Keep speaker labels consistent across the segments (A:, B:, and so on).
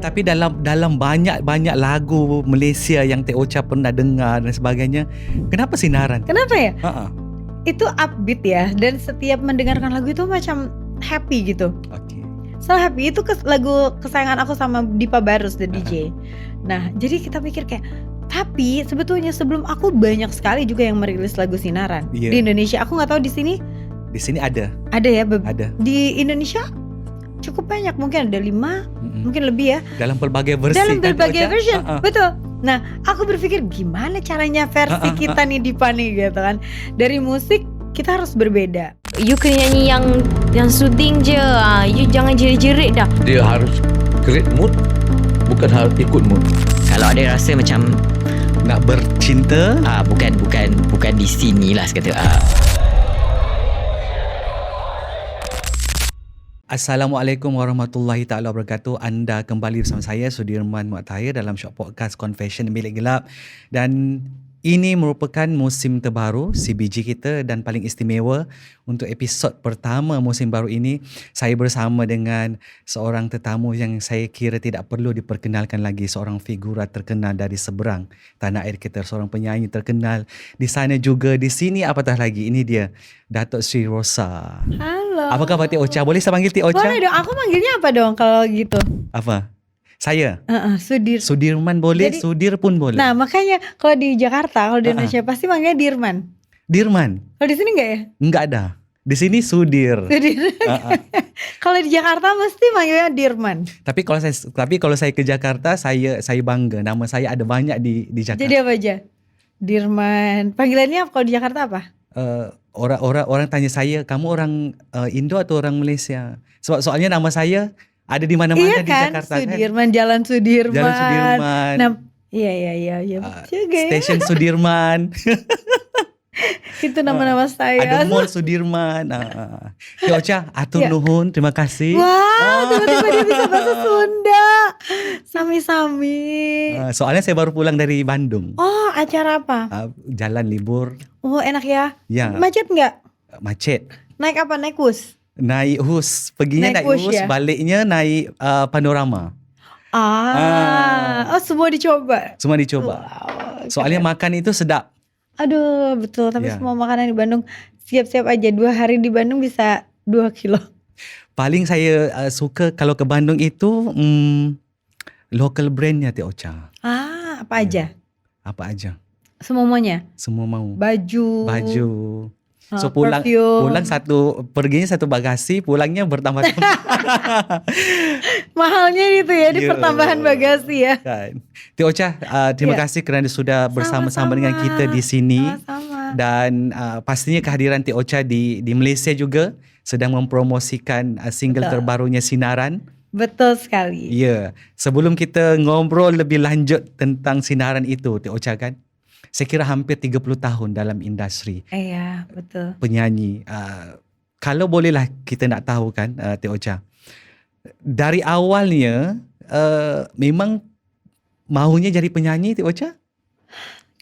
A: Tapi dalam banyak lagu Malaysia yang Teh Ocha pernah dengar dan sebagainya, kenapa Sinaran?
B: Kenapa ya?
A: Ha.
B: Itu upbeat ya, dan setiap mendengarkan lagu itu macam happy gitu.
A: Okey.
B: Selalu happy. Itu lagu kesayangan aku sama Dipa Barus, The DJ. Nah, jadi kita pikir kayak, tapi sebetulnya sebelum aku banyak sekali juga yang merilis lagu Sinaran di Indonesia. Aku nggak tahu di sini.
A: Di sini ada
B: ya.
A: Ada.
B: Di Indonesia cukup banyak, mungkin ada 5, mungkin lebih ya.
A: Dalam berbagai versi.
B: Dalam berbagai version, betul. Nah, aku berpikir gimana caranya versi kita nih Dipa nih gitu kan. Dari musik kita harus berbeda.
C: You kena nyanyi yang soothing je. You jangan jerit-jerit dah.
D: Dia harus create mood, bukan harus ikut mood.
E: Kalau ada rasa macam
A: nak bercinta,
E: bukan di sini lah sekata.
A: Assalamualaikum warahmatullahi taala wabarakatuh. Anda kembali bersama saya Sudirman Muhammad Tahir dalam Shock Podcast Confession Bilik Gelap, dan ini merupakan musim terbaru CBG kita, dan paling istimewa untuk episod pertama musim baru ini saya bersama dengan seorang tetamu yang saya kira tidak perlu diperkenalkan lagi, seorang figura terkenal dari seberang tanah air kita, seorang penyanyi terkenal di sana juga di sini, apatah lagi. Ini dia Datuk Sri Rosa.
B: Halo.
A: Apa khabar Tia Ocha? Boleh saya panggil Tia Ocha?
B: Boleh dong. Aku manggilnya apa dong kalau gitu?
A: Apa? Saya? Sudirman boleh,
B: Jadi,
A: Sudir pun boleh.
B: Nah, makanya kalau di Jakarta, kalau di Indonesia pasti manggilnya Dirman.
A: Dirman?
B: Kalau di sini enggak ya?
A: Enggak ada. Di sini Sudir.
B: Kalau di Jakarta mesti manggilnya Dirman.
A: Tapi kalau saya ke Jakarta, saya bangga. Nama saya ada banyak di Jakarta.
B: Jadi apa aja? Dirman. Panggilannya kalau di Jakarta apa?
A: Orang tanya saya, kamu orang Indo atau orang Malaysia? Soalnya nama saya ada di mana-mana di Jakarta
B: Sudirman, kan? Jalan Sudirman.
A: Jalan Sudirman.
B: Nah, iya. Juga ya.
A: Stasiun Sudirman.
B: Itu nama-nama saya.
A: Ada Mall Sudirman. Tia Ocha, atur nuhun, terima kasih.
B: Wah, tiba-tiba dia bisa bahasa Sunda. Sami-sami.
A: Soalnya saya baru pulang dari Bandung.
B: Oh, acara apa?
A: Jalan libur.
B: Oh, enak ya?
A: Ya.
B: Macet nggak?
A: Macet.
B: Naik apa? Naik bus?
A: Naik hus. Perginya naik hus, ya? Baliknya naik panorama.
B: Semua dicoba?
A: Semua dicoba. Wow, soalnya makan itu sedap.
B: Aduh, betul. Tapi semua makanan di Bandung siap-siap aja. 2 hari di Bandung bisa 2 kilo.
A: Paling saya suka kalau ke Bandung itu local brandnya Tia Ocha.
B: Apa aja?
A: Apa aja?
B: Semuanya?
A: Semua mau.
B: Baju.
A: So pulang perginya satu bagasi, pulangnya bertambah-tambah.
B: Mahalnya itu ya, di pertambahan bagasi ya.
A: Kan. Tia Ocha, terima kasih kerana sudah bersama-sama dengan kita di sini.
B: Sama-sama.
A: Dan pastinya kehadiran Tia Ocha di Malaysia juga sedang mempromosikan single terbarunya Sinaran.
B: Betul sekali.
A: Ya, sebelum kita ngobrol lebih lanjut tentang Sinaran itu, Tia Ocha kan, saya kira hampir 30 tahun dalam industri.
B: Iya, betul.
A: Penyanyi. Kalau bolehlah kita nak tahu kan, Tia Ocha, dari awalnya memang mahunya jadi penyanyi, Tia Ocha?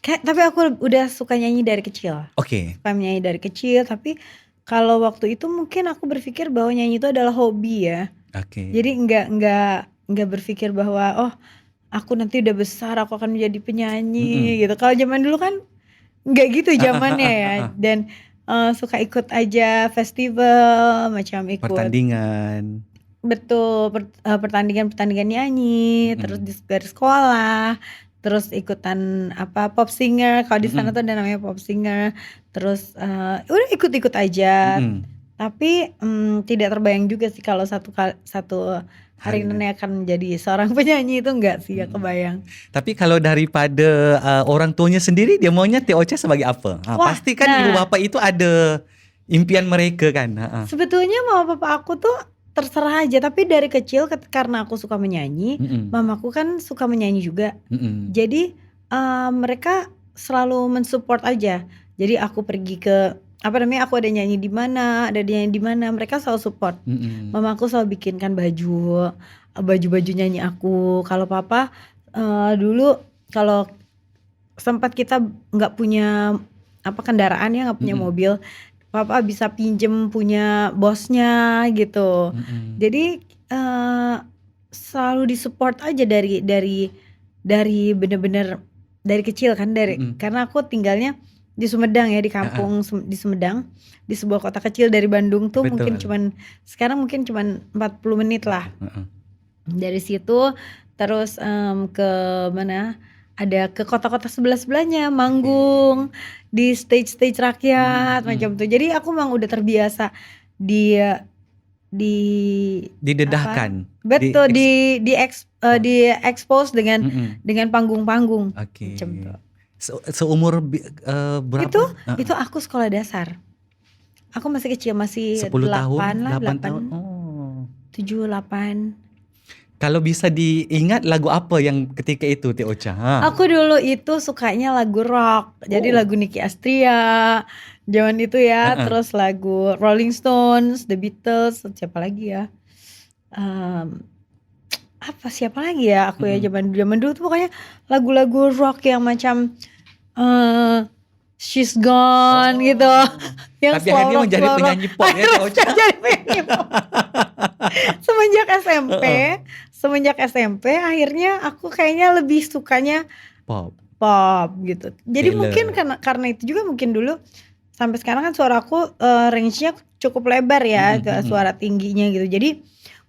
B: Tapi aku udah suka nyanyi dari kecil.
A: Oke.
B: Suka nyanyi dari kecil, tapi kalau waktu itu mungkin aku berpikir bahwa nyanyi itu adalah hobi ya.
A: Oke.
B: Jadi enggak berpikir bahwa aku nanti udah besar aku akan menjadi penyanyi gitu. Kalau zaman dulu kan enggak gitu zamannya ya. Dan suka ikut aja festival, macam ikut
A: pertandingan.
B: Betul, pertandingan nyanyi, terus dari sekolah, terus ikutan pop singer. Kalau di sana tuh ada namanya pop singer. Terus udah ikut-ikut aja. Tapi tidak terbayang juga sih kalau satu hari ini akan menjadi seorang penyanyi, itu enggak sih, ya kebayang.
A: Tapi kalau daripada orang tuanya sendiri, dia maunya Tia Ocha sebagai apa? Pasti kan ibu bapa itu ada impian mereka kan.
B: Sebetulnya mama papa aku tuh terserah aja, tapi dari kecil karena aku suka menyanyi, mamaku kan suka menyanyi juga. Jadi mereka selalu mensupport aja. Jadi aku pergi ke aku ada nyanyi di mana, mereka selalu support. Mamaku selalu bikinkan baju nyanyi aku. Kalau papa dulu kalau sempat kita nggak punya kendaraan ya, nggak punya mobil, papa bisa pinjem punya bosnya gitu. Jadi selalu disupport aja dari bener-bener dari kecil kan, karena aku tinggalnya di Sumedang ya, di kampung di Sumedang, di sebuah kota kecil dari Bandung tuh.
A: Betul.
B: Sekarang mungkin cuman 40 menit lah dari situ. Terus ke mana, ada ke kota-kota sebelah-sebelahnya, manggung di stage-stage rakyat macam tuh. Jadi aku memang udah terbiasa di
A: Didedahkan.
B: betul, di expose dengan panggung-panggung
A: Oke.
B: macam tuh.
A: Seumur berapa?
B: Itu aku sekolah dasar. Aku masih kecil, masih
A: 10 tahun,
B: 8
A: tahun. Oh.
B: 7, 8.
A: Kalau bisa diingat lagu apa yang ketika itu Teh Ocha?
B: Aku dulu itu sukanya lagu rock. Jadi lagu Nicky Astria zaman itu ya, terus lagu Rolling Stones, The Beatles, siapa lagi ya? Siapa lagi ya? Aku ya zaman dulu tuh pokoknya lagu-lagu rock yang macam She's Gone gitu. Yang
A: Tapi akhirnya menjadi penyanyi pop ya Teh Ocha.
B: Jadi penyanyi pop. Semenjak SMP akhirnya aku kayaknya lebih sukanya
A: Pop
B: gitu. Jadi mungkin karena itu juga, mungkin dulu sampai sekarang kan suara aku range-nya cukup lebar ya, suara tingginya gitu. Jadi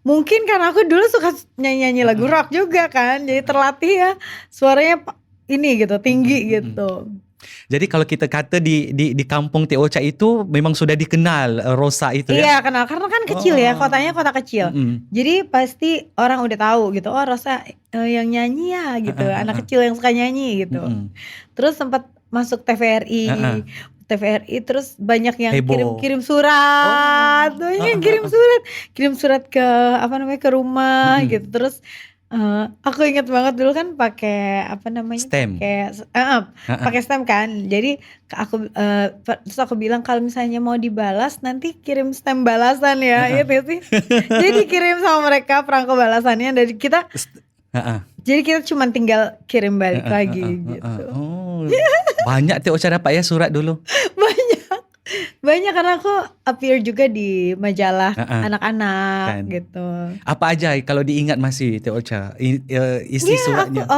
B: mungkin karena aku dulu suka nyanyi lagu rock juga kan, jadi terlatih ya suaranya ini gitu, tinggi gitu.
A: Jadi kalau kita kata di kampung Teh Ocha itu memang sudah dikenal Rosa itu ya?
B: Iya kenal, karena kan kecil ya, kotanya kota kecil. Jadi pasti orang udah tahu gitu, oh Rosa yang nyanyi ya gitu, anak kecil yang suka nyanyi gitu. Terus sempat masuk TVRI, terus banyak yang kirim surat, kirim surat ke ke rumah gitu. Terus aku ingat banget dulu kan pakai
A: stem.
B: Pakai stem kan. Jadi terus aku bilang kalau misalnya mau dibalas nanti kirim stem balasan ya, gitu sih. Jadi kirim sama mereka perangko balasannya dari kita. Jadi kita cuma tinggal kirim balik lagi gitu.
A: Banyak Teh Ocha dapat ya surat dulu.
B: Banyak karena aku appear juga di majalah anak-anak kan. Gitu.
A: Apa aja kalau diingat masih Teh Ocha isi suratnya?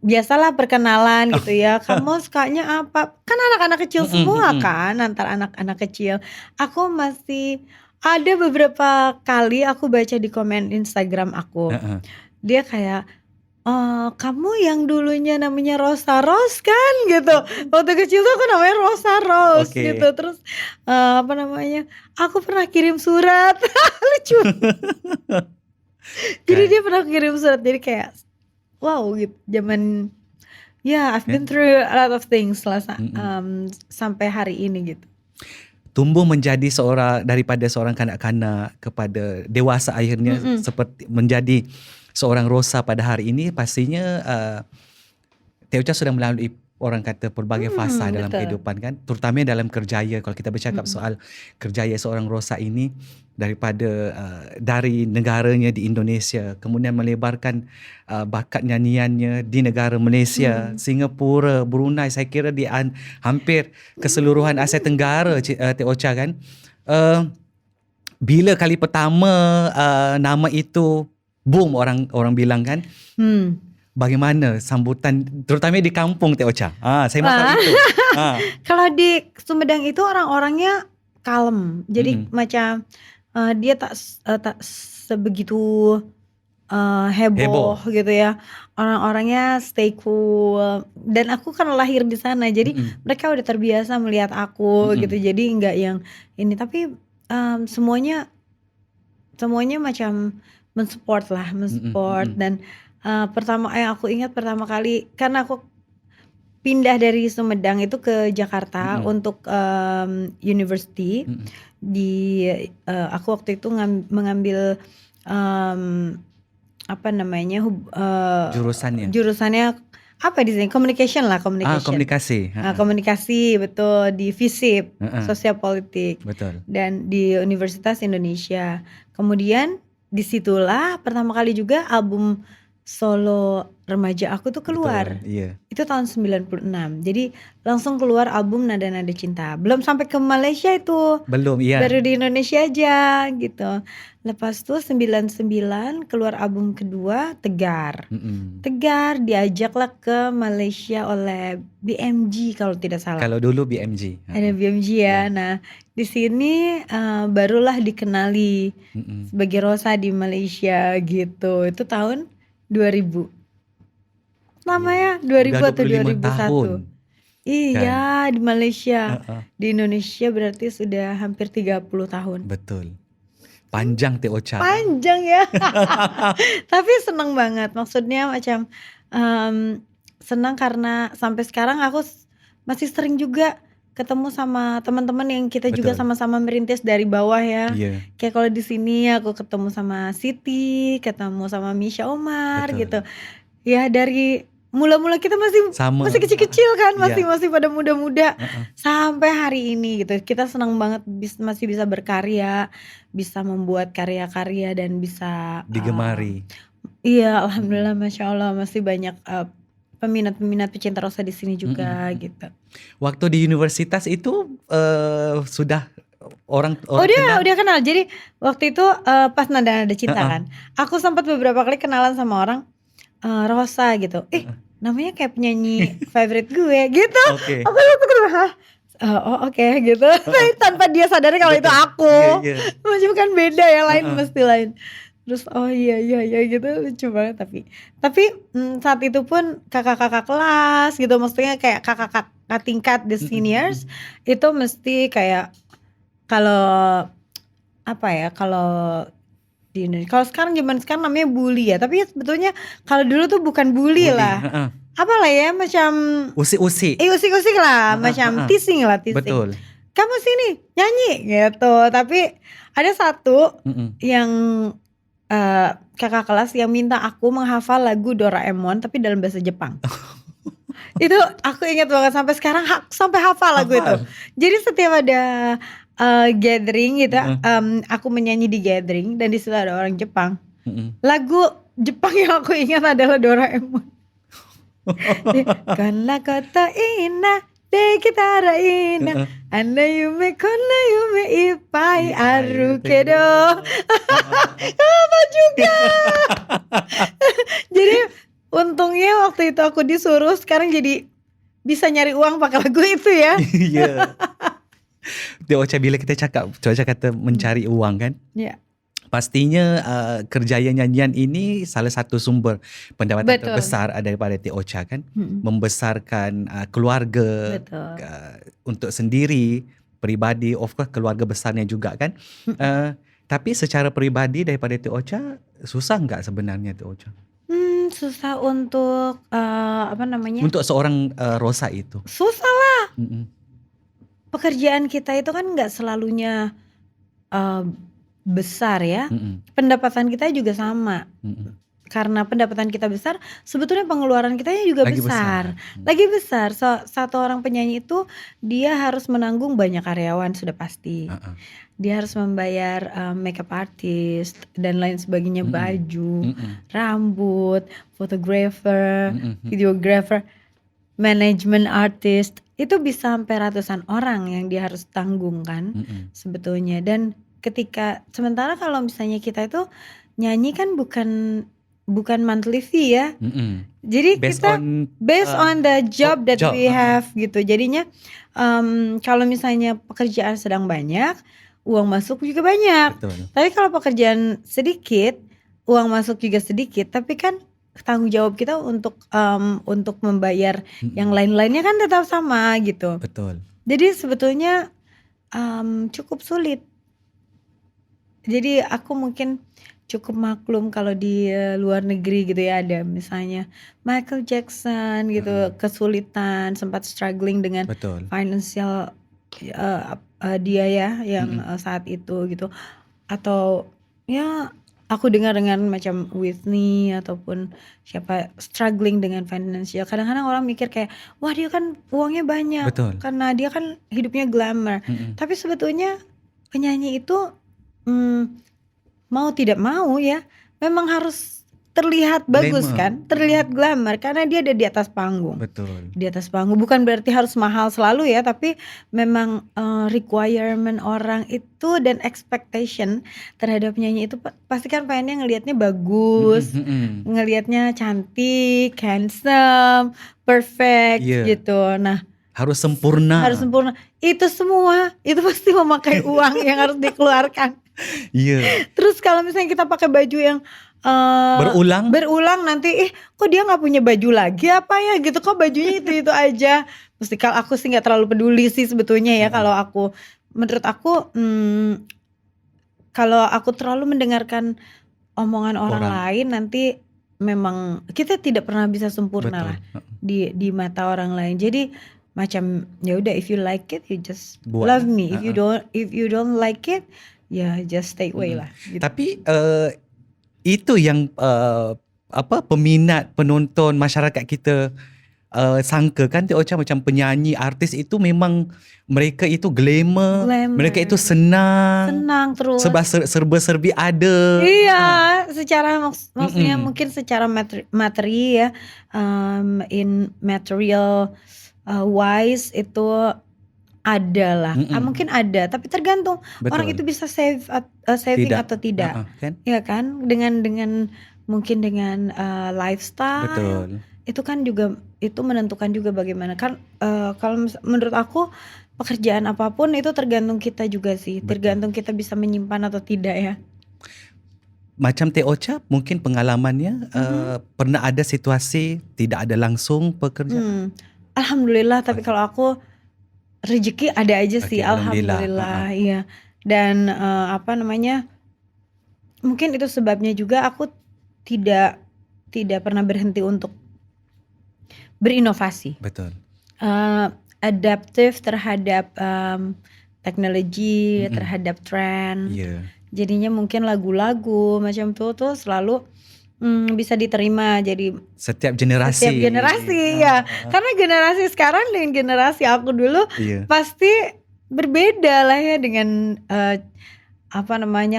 B: Biasalah perkenalan gitu ya. Kamu sukanya apa? Kan anak-anak kecil semua kan, antar anak-anak kecil. Aku masih ada beberapa kali aku baca di komen Instagram aku. Dia kayak kamu yang dulunya namanya Rosa Rose kan gitu. Waktu kecil tuh aku namanya Rosa Rose gitu. Terus aku pernah kirim surat. Lucu. Jadi dia pernah kirim surat. Jadi kayak wow gitu. Zaman I've been through a lot of things lah sampai hari ini gitu.
A: Tumbuh menjadi daripada seorang kanak-kanak kepada dewasa akhirnya seperti menjadi seorang Rosa pada hari ini, pastinya Teh Ocha sudah melalui orang kata pelbagai fasa dalam kehidupan kan, terutama dalam kerjaya. Kalau kita bercakap soal kerjaya seorang Rosa ini, daripada dari negaranya di Indonesia, kemudian melebarkan bakat nyanyiannya di negara Malaysia, Singapura, Brunei, saya kira di hampir keseluruhan Asia Tenggara Teh Ocha kan. Bila kali pertama nama itu boom, orang bilang kan, bagaimana sambutan terutama di kampung Teh Ocha? Saya mau tahu itu.
B: Kalau di Sumedang itu orang-orangnya kalem, jadi macam dia tak sebegitu heboh gitu ya. Orang-orangnya stay cool, dan aku kan lahir di sana, jadi mereka udah terbiasa melihat aku gitu. Jadi nggak yang ini, tapi semuanya macam mensupport. Dan pertama yang aku ingat pertama kali, karena aku pindah dari Sumedang itu ke Jakarta untuk university. Aku waktu itu mengambil jurusannya apa di sini, communication. Komunikasi betul, di FISIP, sosial politik.
A: Betul.
B: Dan di Universitas Indonesia. Kemudian disitulah pertama kali juga album solo remaja aku tuh keluar.
A: Betul, iya.
B: Itu tahun 96. Jadi langsung keluar album Nada-Nada Cinta. Belum sampai ke Malaysia itu.
A: Belum, iya.
B: Baru di Indonesia aja gitu. Lepas tuh 99 keluar album kedua Tegar. Tegar diajaklah ke Malaysia oleh BMG kalau tidak salah.
A: Kalau dulu BMG.
B: Ada BMG ya. Nah, di sini barulah dikenali sebagai Rosa di Malaysia gitu. Itu tahun 2000. Namanya 2000
A: Udah
B: atau
A: 25 tahun.
B: 2001. Iya, di Malaysia.
A: Uh-uh.
B: Di Indonesia berarti sudah hampir 30 tahun.
A: Betul. Panjang Teh Ocha.
B: Panjang ya. Tapi seneng banget. Maksudnya macam senang karena sampai sekarang aku masih sering juga ketemu sama teman-teman yang kita juga
A: Betul.
B: sama-sama merintis dari bawah ya.
A: Iya.
B: Kayak kalau di sini aku ketemu sama Siti, ketemu sama Misha Omar
A: Betul.
B: gitu. Ya dari mula-mula kita masih
A: Sama.
B: kecil-kecil kan,
A: Iya.
B: masih pada muda-muda.
A: Uh-uh.
B: Sampai hari ini gitu. Kita senang banget masih bisa berkarya, bisa membuat karya-karya dan bisa
A: Digemari.
B: iya, alhamdulillah, masya Allah masih banyak peminat-peminat pecinta Rosa di sini juga gitu.
A: Waktu di universitas itu sudah orang
B: Udah kenal. Jadi waktu itu pas Nada-Nada Cinta kan, aku sempat beberapa kali kenalan sama orang Rosa gitu. Namanya kayak penyanyi favorite gue gitu.
A: Oke.
B: Aku langsung kenal, hah? Oke gitu. Tapi tanpa dia sadar kalau itu aku.
A: Iya.
B: Macam kan beda ya, lain mesti lain. Terus iya gitu, lucu banget tapi saat itu pun kakak-kakak kelas gitu, maksudnya kayak kakak-kakak tingkat the seniors itu mesti kayak kalau apa ya, kalau di Indonesia, kalau zaman sekarang namanya bully ya, tapi sebetulnya kalau dulu tuh bukan bully lah, apa lah ya, macam
A: usik-usik.
B: usik-usik lah, macam teasing.
A: Betul.
B: Kamu sini nyanyi gitu, tapi ada satu yang kakak kelas yang minta aku menghafal lagu Doraemon tapi dalam bahasa Jepang. Itu aku ingat banget sampai sekarang, sampai hafal lagu itu. Jadi setiap ada gathering gitu, aku menyanyi di gathering dan di situ ada orang Jepang. Lagu Jepang yang aku ingat adalah Doraemon. Konna koto ina dekitara ina anda yume konna yume ippai aru kedo. Apa juga. Jadi untungnya waktu itu aku disuruh, sekarang jadi bisa nyari uang pakai lagu itu ya.
A: Iya. Teh Ocha, bila kita cakap, Ocha kata mencari uang kan?
B: Iya.
A: Pastinya kerjaya nyanyian ini salah satu sumber pendapatan
B: Betul.
A: terbesar daripada Teh Ocha kan? Membesarkan keluarga.
B: Betul.
A: Untuk sendiri, peribadi, of course keluarga besarnya juga kan? Tapi secara peribadi daripada Teh Ocha, susah nggak sebenarnya Teh Ocha?
B: Susah untuk apa namanya?
A: Untuk seorang Rosa itu.
B: Susah lah. Pekerjaan kita itu kan nggak selalunya besar ya. Pendapatan kita juga sama. Karena pendapatan kita besar, sebetulnya pengeluaran kita juga
A: Lagi
B: besar.
A: besar.
B: Lagi besar. Satu orang penyanyi itu dia harus menanggung banyak karyawan sudah pasti. Dia harus membayar makeup artist dan lain sebagainya, baju, rambut, fotografer, videographer, manajemen artist. Itu bisa sampai ratusan orang yang dia harus tanggung kan sebetulnya. Dan ketika sementara kalau misalnya kita itu nyanyi kan bukan monthly fee ya. Jadi
A: Based
B: kita
A: on,
B: based on the job that
A: job,
B: we have gitu. Jadinya kalau misalnya pekerjaan sedang banyak, uang masuk juga banyak.
A: Betul.
B: Tapi kalau pekerjaan sedikit, uang masuk juga sedikit. Tapi kan tanggung jawab kita untuk membayar yang lain-lainnya kan tetap sama gitu.
A: Betul.
B: Jadi sebetulnya cukup sulit. Jadi aku mungkin cukup maklum kalau di luar negeri gitu ya, ada misalnya Michael Jackson gitu, kesulitan, sempat struggling dengan
A: Betul.
B: financial dia ya yang saat itu gitu. Atau ya aku dengar dengan macam Whitney ataupun siapa struggling dengan financial. Kadang-kadang orang mikir kayak, wah dia kan uangnya banyak.
A: Betul.
B: Karena dia kan hidupnya glamour. Tapi sebetulnya penyanyi itu mau tidak mau ya memang harus terlihat bagus
A: Glamour.
B: kan, terlihat glamour karena dia ada di atas panggung.
A: Betul.
B: Di atas panggung bukan berarti harus mahal selalu ya, tapi memang requirement orang itu dan expectation terhadap penyanyi itu pasti kan pengennya ngelihatnya bagus, ngelihatnya cantik, handsome, perfect
A: Iya.
B: gitu. Nah,
A: Harus sempurna.
B: harus sempurna. Itu semua itu pasti memakai uang yang harus dikeluarkan.
A: Iya.
B: Terus kalau misalnya kita pakai baju yang
A: Berulang.
B: nanti kok dia nggak punya baju lagi apa ya gitu, kok bajunya itu aja. Mesti kalau aku sih nggak terlalu peduli sih sebetulnya ya. Kalau aku, menurut aku kalau aku terlalu mendengarkan omongan orang lain, nanti memang kita tidak pernah bisa sempurna
A: Betul.
B: lah di mata orang lain. Jadi macam ya udah, if you like it you just
A: Buat
B: love
A: lah.
B: me, if you don't like it ya just stay away lah gitu.
A: Tapi itu yang peminat, penonton, masyarakat kita sangka kan Teh Ocha macam penyanyi, artis itu memang mereka itu glamour. Mereka itu senang
B: terus
A: serba-serbi ada.
B: iya, secara maksudnya mungkin secara materi ya, in material wise itu ada lah. Mungkin ada, tapi tergantung orang itu bisa saving
A: Tidak.
B: atau tidak.
A: Kan?
B: Ya kan, dengan mungkin dengan lifestyle.
A: Betul.
B: Itu kan juga itu menentukan juga bagaimana kan, kalau menurut aku pekerjaan apapun itu tergantung kita juga sih.
A: Betul.
B: Tergantung kita bisa menyimpan atau tidak ya.
A: Macam Teh Ocha mungkin pengalamannya pernah ada situasi tidak ada langsung pekerjaan.
B: Alhamdulillah, tapi kalau aku rezeki ada aja sih.
A: Oke, alhamdulillah.
B: Alhamdulillah, iya. Dan mungkin itu sebabnya juga aku tidak pernah berhenti untuk berinovasi.
A: Betul.
B: Adaptif terhadap teknologi, terhadap tren.
A: Iya.
B: Jadinya mungkin lagu-lagu macam itu tuh selalu bisa diterima. Jadi
A: Setiap generasi.
B: ya. Karena generasi sekarang dengan generasi aku dulu
A: Iya.
B: pasti berbeda lah ya, dengan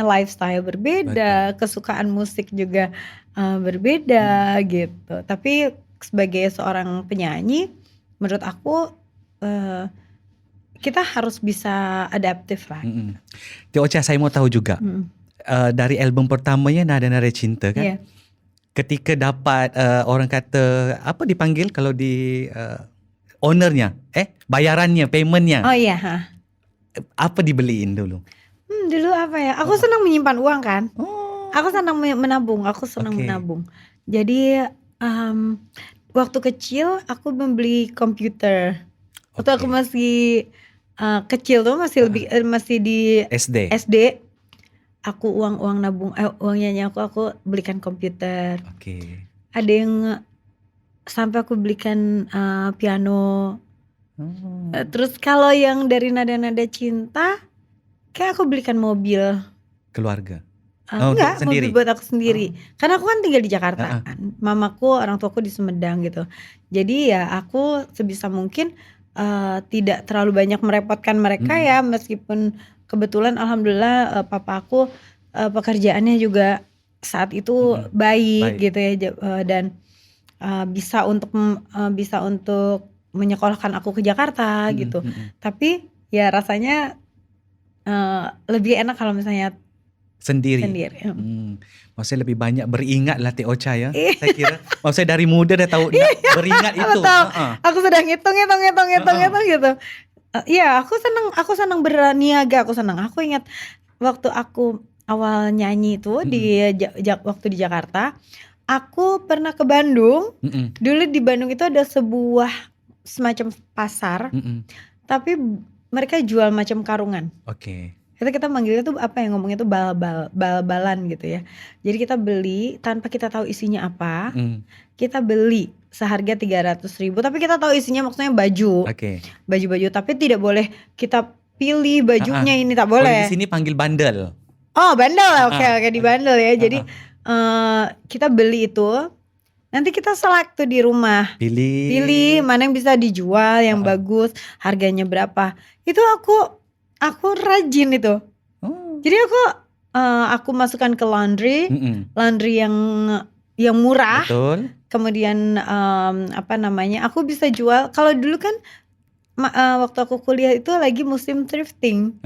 B: lifestyle berbeda, kesukaan musik juga berbeda gitu. Tapi sebagai seorang penyanyi, menurut aku kita harus bisa adaptif lah.
A: Teh Ocha, saya mau tahu juga dari album pertamanya Nada-Nada Cinta kan.
B: Iya.
A: Ketika dapat orang kata apa dipanggil kalau di ownernya, bayarannya, paymentnya,
B: Oh iya.
A: apa dibeliin dulu?
B: Dulu apa ya? Aku senang menyimpan uang kan.
A: Oh.
B: Aku senang menabung. Aku senang
A: Oke.
B: menabung. Jadi waktu kecil aku membeli komputer. Waktu aku masih kecil tuh masih di SD. Aku uang nabung, uang nyanyi aku belikan komputer.
A: Oke.
B: Ada yang sampai aku belikan piano. Terus kalau yang dari Nada-Nada Cinta, kayak aku belikan mobil.
A: Keluarga.
B: Enggak,
A: sendiri.
B: mobil buat aku sendiri. Karena aku kan tinggal di Jakarta kan. Mamaku, orang tuaku di Sumedang gitu. Jadi ya aku sebisa mungkin tidak terlalu banyak merepotkan mereka ya, meskipun kebetulan alhamdulillah papa aku pekerjaannya juga saat itu baik gitu ya, dan bisa untuk menyekolahkan aku ke Jakarta gitu. Tapi ya rasanya lebih enak kalau misalnya
A: Sendiri. Maksudnya lebih banyak beringat lah Teh Ocha ya. Saya kira maksudnya dari muda dah tahu beringat itu.
B: Aku sedang hitung gitu. Iya, aku senang berniaga, aku senang. Aku ingat waktu aku awal nyanyi itu waktu di Jakarta, aku pernah ke Bandung. Dulu di Bandung itu ada sebuah semacam pasar, tapi mereka jual macam karungan.
A: Oke.
B: Itu kita manggilnya tuh ngomongnya tuh bal-balan gitu ya. Jadi kita beli tanpa kita tahu isinya apa. Kita beli seharga 300.000, tapi kita tahu isinya maksudnya baju.
A: Oke.
B: Baju-baju, tapi tidak boleh kita pilih bajunya ini, tak boleh.
A: Di sini panggil bandel.
B: Oh, bandel. Oke, di bandel ya. Jadi kita beli itu. Nanti kita select tuh di rumah. Pilih mana yang bisa dijual, yang bagus, harganya berapa. Itu aku rajin itu. Jadi aku masukkan ke laundry yang murah.
A: Betul.
B: Kemudian aku bisa jual. Kalau dulu kan waktu aku kuliah itu lagi musim thrifting.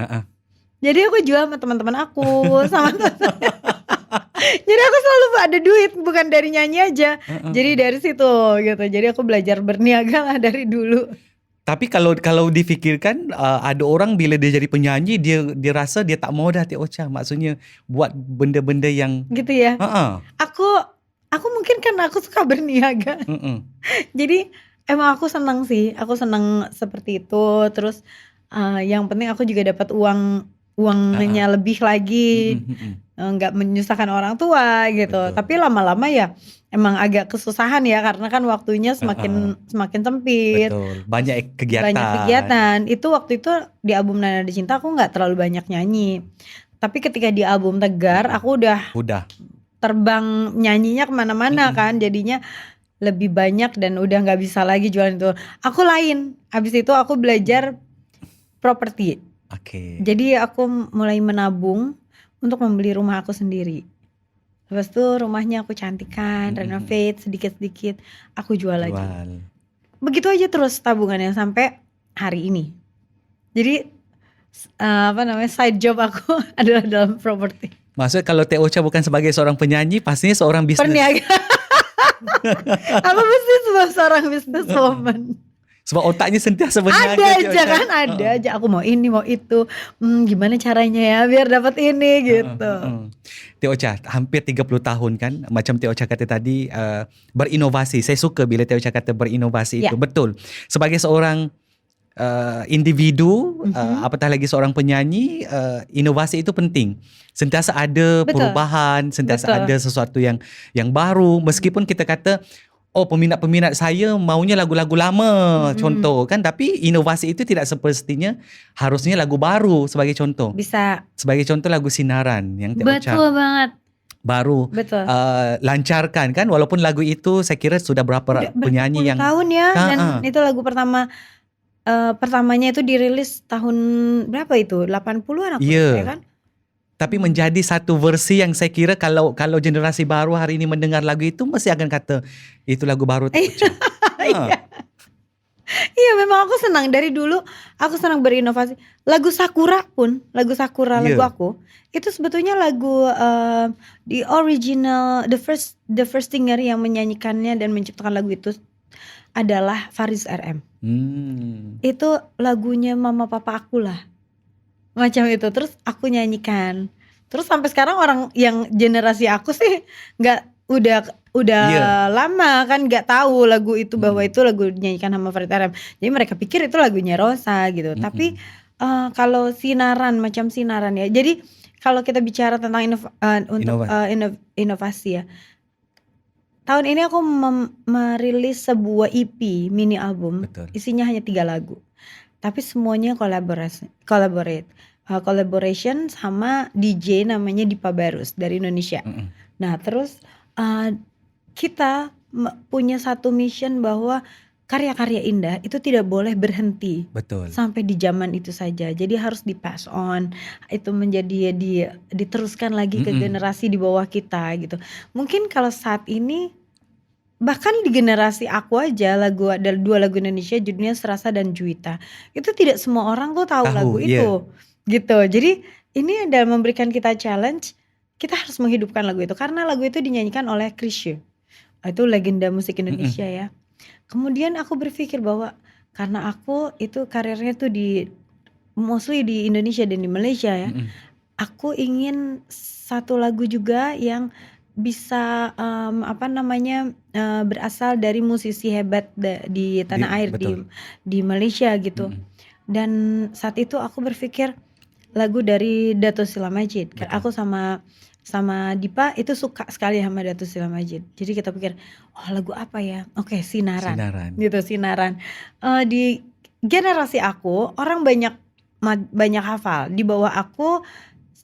B: Jadi aku jual sama teman-teman aku, sama jadi aku selalu ada duit, bukan dari nyanyi aja. Jadi dari situ gitu. Jadi aku belajar berniaga lah dari dulu.
A: Tapi kalau difikirkan ada orang bila dia jadi penyanyi dia rasa dia tak mau dah Teh Ocha. Maksudnya buat benda-benda yang
B: gitu ya. Aku mungkin karena aku suka berniaga. Jadi emang aku senang sih. Aku senang seperti itu. Terus yang penting aku juga dapat uangnya lebih lagi. Nggak menyusahkan orang tua gitu.
A: Betul.
B: Tapi lama-lama ya emang agak kesusahan ya, karena kan waktunya semakin sempit.
A: Betul. Banyak kegiatan.
B: Banyak kegiatan. Itu waktu itu di album Nada Cinta aku nggak terlalu banyak nyanyi. Tapi ketika di album Tegar aku udah terbang nyanyinya kemana-mana kan. Jadinya lebih banyak dan udah nggak bisa lagi jualan itu. Aku lain. Habis itu aku belajar properti. Jadi aku mulai menabung untuk membeli rumah aku sendiri. Lepas itu rumahnya aku cantikan, renovate sedikit-sedikit, aku jual lagi. Begitu aja terus tabungannya sampai hari ini. Jadi side job aku adalah dalam properti.
A: Maksudnya kalau Teh Ocha bukan sebagai seorang penyanyi, pastinya seorang bisnis.
B: Perniaga. Apa mesti seorang businesswoman?
A: Sebab otaknya sentiasa berniaga.
B: Ada aja kan, ada aja. Aku mau ini, mau itu. Gimana caranya ya biar dapat ini gitu.
A: Teh Ocha hampir 30 tahun kan. Macam Teh Ocha kata tadi, berinovasi. Saya suka bila Teh Ocha kata berinovasi itu. Betul. Sebagai seorang individu, apatah lagi seorang penyanyi, inovasi itu penting. Sentiasa ada perubahan, sentiasa ada sesuatu yang baru. Meskipun kita kata, peminat-peminat saya maunya lagu-lagu lama, contoh kan. Tapi inovasi itu tidak semestinya harusnya lagu baru sebagai contoh.
B: Bisa.
A: Sebagai contoh lagu Sinaran yang Teh Ocha
C: Betul banget.
A: baru lancarkan kan. Walaupun lagu itu saya kira sudah berapa penyanyi yang
B: tahun ya. Dan itu lagu pertamanya itu dirilis tahun berapa itu? 80-an aku ya kan? Tapi
A: menjadi satu versi yang saya kira kalau generasi baru hari ini mendengar lagu itu mesti akan kata itu lagu baru Teh Ocha.
B: Iya, memang aku senang dari dulu. Aku senang berinovasi. Lagu Sakura lagu aku itu sebetulnya lagu the original, the first singer yang menyanyikannya dan menciptakan lagu itu adalah Faris RM. Itu lagunya mama papa aku lah. Macam itu, terus aku nyanyikan. Terus sampai sekarang orang yang generasi aku sih udah lama kan nggak tahu lagu itu, bahwa itu lagu dinyanyikan sama Farid RM. Jadi mereka pikir itu lagunya Rosa gitu. Tapi kalau macam Sinaran ya. Jadi kalau kita bicara tentang inovasi ya. Tahun ini aku merilis sebuah EP mini album. Isinya hanya 3 lagu. Tapi semuanya collaboration sama DJ namanya Dipa Barus dari Indonesia. Nah terus kita punya satu mission bahwa karya-karya indah itu tidak boleh berhenti. Sampai di zaman itu saja. Jadi harus di pass on. Itu menjadi diteruskan lagi ke generasi di bawah kita gitu. Mungkin kalau saat ini bahkan di generasi aku aja ada 2 lagu Indonesia judulnya Serasa dan Juwita. Itu tidak semua orang tuh tahu lagu itu. Gitu. Jadi ini adalah memberikan kita challenge, kita harus menghidupkan lagu itu karena lagu itu dinyanyikan oleh Chrisye. Itu legenda musik Indonesia ya. Kemudian aku berpikir bahwa karena aku itu karirnya tuh mostly di Indonesia dan di Malaysia ya. Aku ingin satu lagu juga yang bisa berasal dari musisi hebat di tanah air di Malaysia gitu. Dan saat itu aku berpikir lagu dari Dato' Sheila Majid. Aku sama Dipa itu suka sekali sama Dato' Sheila Majid. Jadi kita pikir, lagu apa ya? Oke, Sinaran. Gitu, Sinaran. Di generasi aku orang banyak hafal. Di bawah aku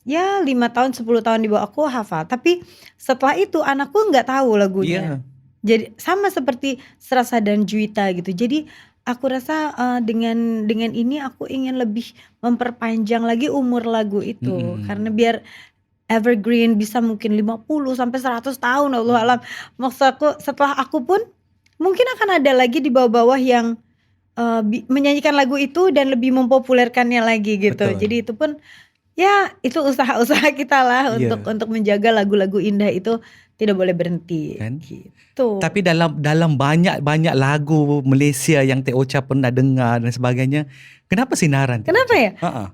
B: ya 5 tahun 10 tahun di bawah aku hafal. Tapi setelah itu anakku nggak tahu lagunya. Jadi sama seperti Serasa dan Juwita gitu. Jadi aku rasa dengan ini aku ingin lebih memperpanjang lagi umur lagu itu. Karena biar evergreen, bisa mungkin 50 sampai 100 tahun, Allah alam. Maksud aku setelah aku pun mungkin akan ada lagi di bawah-bawah yang menyanyikan lagu itu dan lebih mempopulerkannya lagi gitu.
A: Betul.
B: Jadi itu pun ya itu usaha-usaha kita lah
A: Iya.
B: untuk menjaga lagu-lagu indah itu tidak boleh berhenti.
A: Kan?
B: Gitu.
A: Tapi dalam banyak lagu Malaysia yang Teh Ocha pernah dengar dan sebagainya, kenapa Sinaran? Teh
B: Kenapa
A: Ocha?
B: ya?
A: Ha-ha.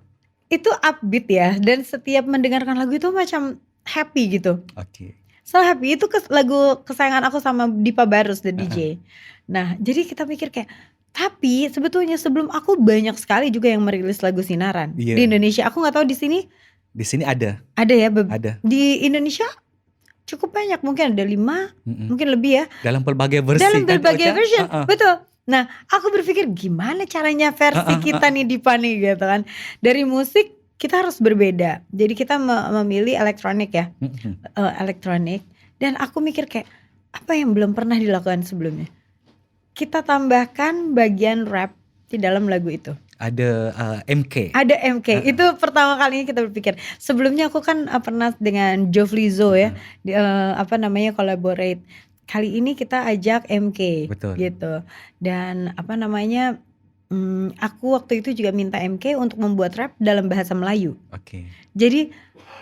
B: Itu upbeat ya, dan setiap mendengarkan lagu itu macam happy gitu.
A: Okey.
B: Selalu happy. Itu lagu kesayangan aku sama Dipa Barus, the DJ. Nah, jadi kita mikir kayak, tapi sebetulnya sebelum aku banyak sekali juga yang merilis lagu Sinaran
A: Iya.
B: di Indonesia. Aku nggak tahu di sini
A: Di sini ada.
B: ya.
A: Ada.
B: Di Indonesia cukup banyak, mungkin ada 5, mungkin lebih ya.
A: Dalam pelbagai versi.
B: Dalam
A: kan, Teh
B: berbagai
A: Ocha?
B: version,
A: Ha-ha.
B: betul. Nah, aku berpikir gimana caranya versi kita nih Dipa nih gitu kan. Dari musik kita harus berbeda. Jadi kita memilih elektronik ya, elektronik. Dan aku mikir kayak apa yang belum pernah dilakukan sebelumnya. Kita tambahkan bagian rap di dalam lagu itu.
A: Ada MK.
B: Ada MK. Itu pertama kalinya kita berpikir. Sebelumnya aku kan pernah dengan Jovlizo ya, collaborate. Kali ini kita ajak MK.
A: Betul.
B: Gitu. Dan aku waktu itu juga minta MK untuk membuat rap dalam bahasa Melayu.
A: Okey.
B: Jadi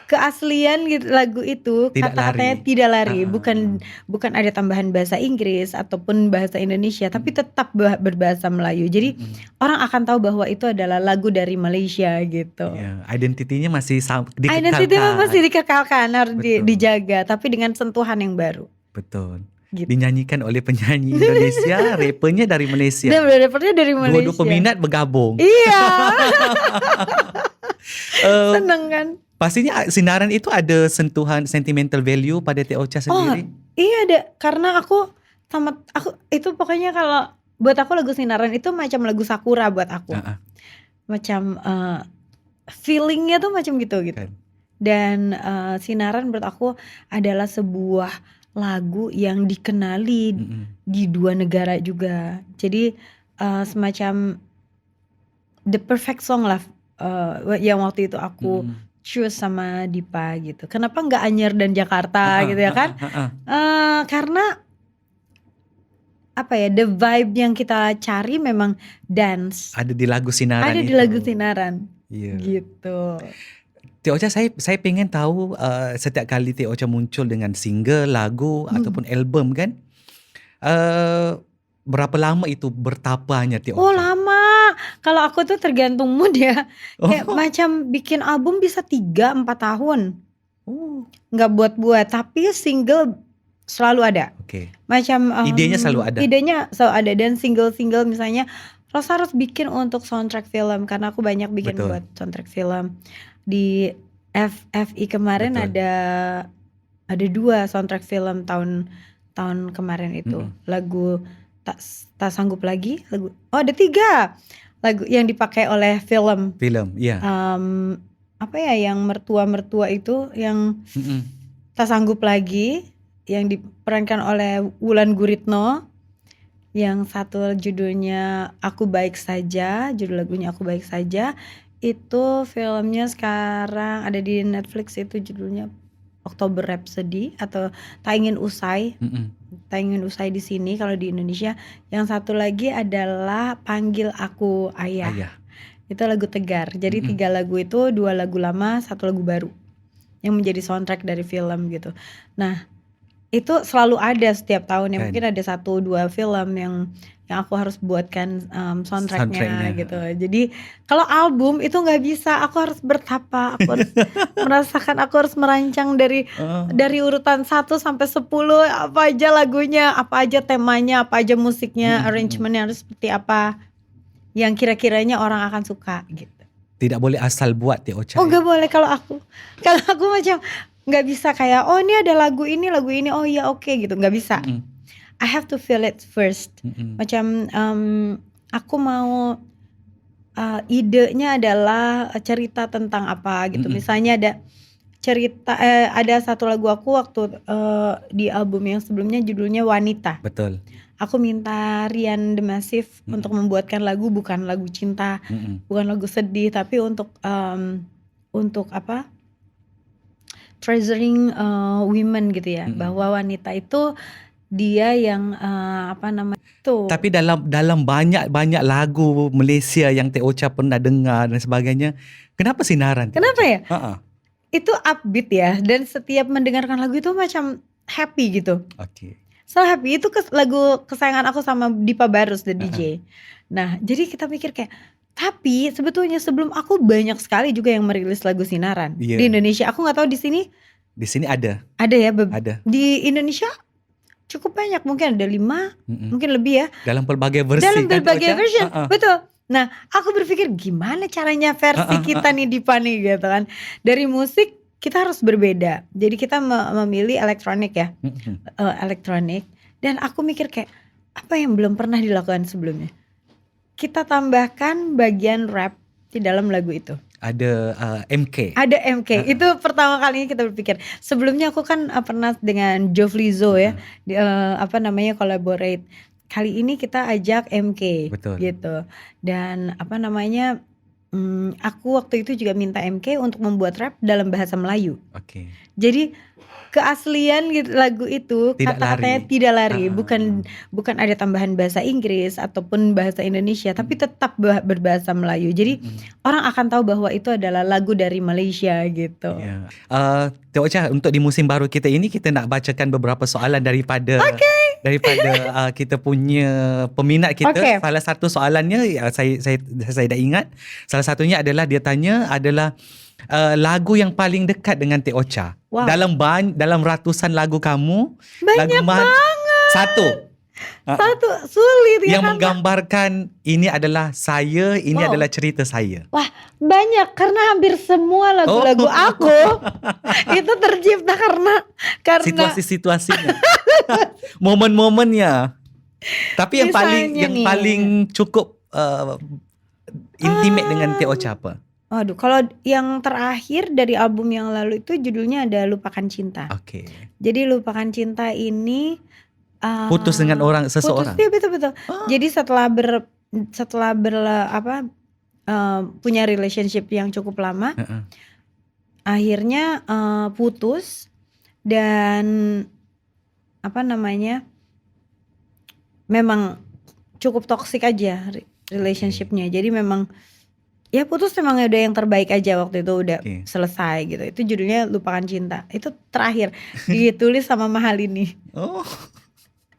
B: keaslian gitu, lagu itu
A: Tidak
B: kata-katanya
A: lari.
B: tidak lari, bukan ada tambahan bahasa Inggris ataupun bahasa Indonesia, tapi tetap berbahasa Melayu. Jadi orang akan tahu bahwa itu adalah lagu dari Malaysia gitu.
A: Ya, identitinya masih dikekalkan.
B: Identitinya masih dikekalkan, harus
A: Betul.
B: dijaga, tapi dengan sentuhan yang baru.
A: Betul.
B: Gitu.
A: Dinyanyikan oleh penyanyi Indonesia, rappernya dari Malaysia.
B: Dan rappernya dari Malaysia.
A: Dua-dua peminat bergabung.
B: Iya. Seneng kan?
A: Pastinya Sinaran itu ada sentuhan sentimental value pada Teh Ocha sendiri.
B: Iya ada, karena aku itu pokoknya kalau buat aku lagu Sinaran itu macam lagu Sakura buat aku. Macam feelingnya tuh macam gitu.
A: Kan.
B: Dan Sinaran menurut aku adalah sebuah lagu yang dikenali di 2 negara juga. Jadi semacam the perfect song lah yang waktu itu aku choose sama Dipa gitu. Kenapa nggak Anyer dan Jakarta gitu ya kan? Karena apa ya, the vibe yang kita cari memang dance.
A: Ada di lagu Sinaran
B: Ada
A: itu.
B: di lagu Sinaran.
A: Iya.
B: Gitu.
A: Teh Ocha, saya pengen tahu setiap kali Teh Ocha muncul dengan single, lagu ataupun album kan, berapa lama itu bertapanya Teh Ocha?
B: Oh lama. Kalau aku tuh tergantung mood ya. Kayak macam bikin album bisa 3-4 tahun. Nggak buat-buat, tapi single selalu ada.
A: Oke.
B: Macam
A: Idenya selalu ada.
B: Idenya selalu ada, dan single-single misalnya Rosa harus bikin untuk soundtrack film, karena aku banyak bikin
A: Betul.
B: buat soundtrack film. Di FFI kemarin
A: Betul.
B: ada 2 soundtrack film tahun kemarin itu. Lagu tak sanggup lagi, ada 3 lagu yang dipakai oleh film.
A: Iya.
B: Apa ya, yang mertua itu yang tak sanggup lagi, yang diperankan oleh Wulan Guritno. Yang satu judulnya Aku Baik Saja, judul lagunya Aku Baik Saja. Itu filmnya sekarang ada di Netflix, itu judulnya Oktober Rhapsody atau Tak Ingin Usai. Tak Ingin Usai di sini kalau di Indonesia. Yang satu lagi adalah Panggil Aku Ayah. Itu lagu Tegar. Jadi 3 lagu itu, 2 lagu lama, 1 lagu baru yang menjadi soundtrack dari film gitu. Nah, itu selalu ada setiap tahun ya.
A: Kan.
B: Mungkin ada 1-2 film yang aku harus buatkan soundtracknya gitu. Jadi kalau album itu nggak bisa, aku harus bertapa, aku harus merasakan, aku harus merancang dari urutan 1 sampai 10, apa aja lagunya, apa aja temanya, apa aja musiknya, arrangementnya harus seperti apa yang kira-kiranya orang akan suka gitu.
A: Tidak boleh asal buat Teh Ocha.
B: Oh nggak boleh kalau aku macam nggak bisa kayak ini ada lagu ini, oh iya oke gitu, nggak bisa. I have to feel it first. Macam aku mau idenya adalah cerita tentang apa gitu. Misalnya ada cerita, ada satu lagu aku waktu di album yang sebelumnya judulnya Wanita.
A: Betul.
B: Aku minta Rian The Massive untuk membuatkan lagu, bukan lagu cinta, bukan lagu sedih, tapi untuk apa? treasuring women gitu ya, bahwa wanita itu dia yang apa namanya tuh.
A: Tapi dalam banyak lagu Malaysia yang Teh Ocha pernah dengar dan sebagainya, kenapa sinaran? Teh
B: Kenapa
A: Ocha?
B: ya? Itu upbeat ya, dan setiap mendengarkan lagu itu macam happy gitu.
A: Oke.
B: So happy itu lagu kesayangan aku sama Dipa Barus the DJ. Nah, jadi kita mikir kayak, tapi sebetulnya sebelum aku banyak sekali juga yang merilis lagu sinaran
A: Iya.
B: di Indonesia. Aku nggak tahu di sini
A: Di sini ada.
B: ya.
A: Ada.
B: Di Indonesia cukup banyak, mungkin ada 5, mungkin lebih ya.
A: Dalam pelbagai versi.
B: Dalam
A: kan,
B: berbagai
A: Teh Ocha?
B: version, betul. Nah, aku berpikir gimana caranya versi kita nih Dipa nih gitu kan. Dari musik kita harus berbeda. Jadi kita memilih elektronik ya, elektronik. Dan aku mikir kayak apa yang belum pernah dilakukan sebelumnya. Kita tambahkan bagian rap di dalam lagu itu.
A: Ada MK.
B: Ada MK. Itu pertama kalinya kita berpikir. Sebelumnya aku kan pernah dengan Jovlizo ya, apa namanya collaborate. Kali ini kita ajak MK.
A: Betul.
B: Gitu. Dan apa namanya, aku waktu itu juga minta MK untuk membuat rap dalam bahasa Melayu.
A: Oke.
B: Jadi keaslian gitu, lagu itu
A: Tidak
B: kata-katanya
A: lari.
B: tidak lari, bukan ada tambahan bahasa Inggris ataupun bahasa Indonesia, tapi tetap berbahasa Melayu. Jadi orang akan tahu bahwa itu adalah lagu dari Malaysia gitu.
A: Ya. Teh Ocha, untuk di musim baru kita ini kita nak bacakan beberapa soalan daripada kita punya peminat kita.
B: Okay.
A: Salah satu soalannya saya dah ingat. Salah satunya adalah dia tanya adalah lagu yang paling dekat dengan Teh Ocha.
B: Wow.
A: Dalam ratusan lagu kamu,
B: Banyak banget.
A: Satu
B: Sulit ya
A: yang
B: kan?
A: menggambarkan ini adalah saya, ini
B: Wow.
A: adalah cerita saya.
B: Wah, banyak karena hampir semua lagu-lagu aku itu tercipta karena
A: Situasi-situasinya. Momen-momennya. Tapi yang
B: Misalnya nih.
A: paling cukup intimate dengan Teh Ocha apa?
B: Waduh, kalau yang terakhir dari album yang lalu itu judulnya ada Lupakan Cinta.
A: Oke.
B: Jadi Lupakan Cinta ini
A: Putus dengan seseorang.
B: Putus, iya betul. Jadi setelah punya relationship yang cukup lama, akhirnya putus dan apa namanya, memang cukup toksik aja relationshipnya. Jadi memang ya putus memang udah yang terbaik aja waktu itu, udah selesai gitu. Itu judulnya Lupakan Cinta. Itu terakhir ditulis sama Mahalini.
A: Oh.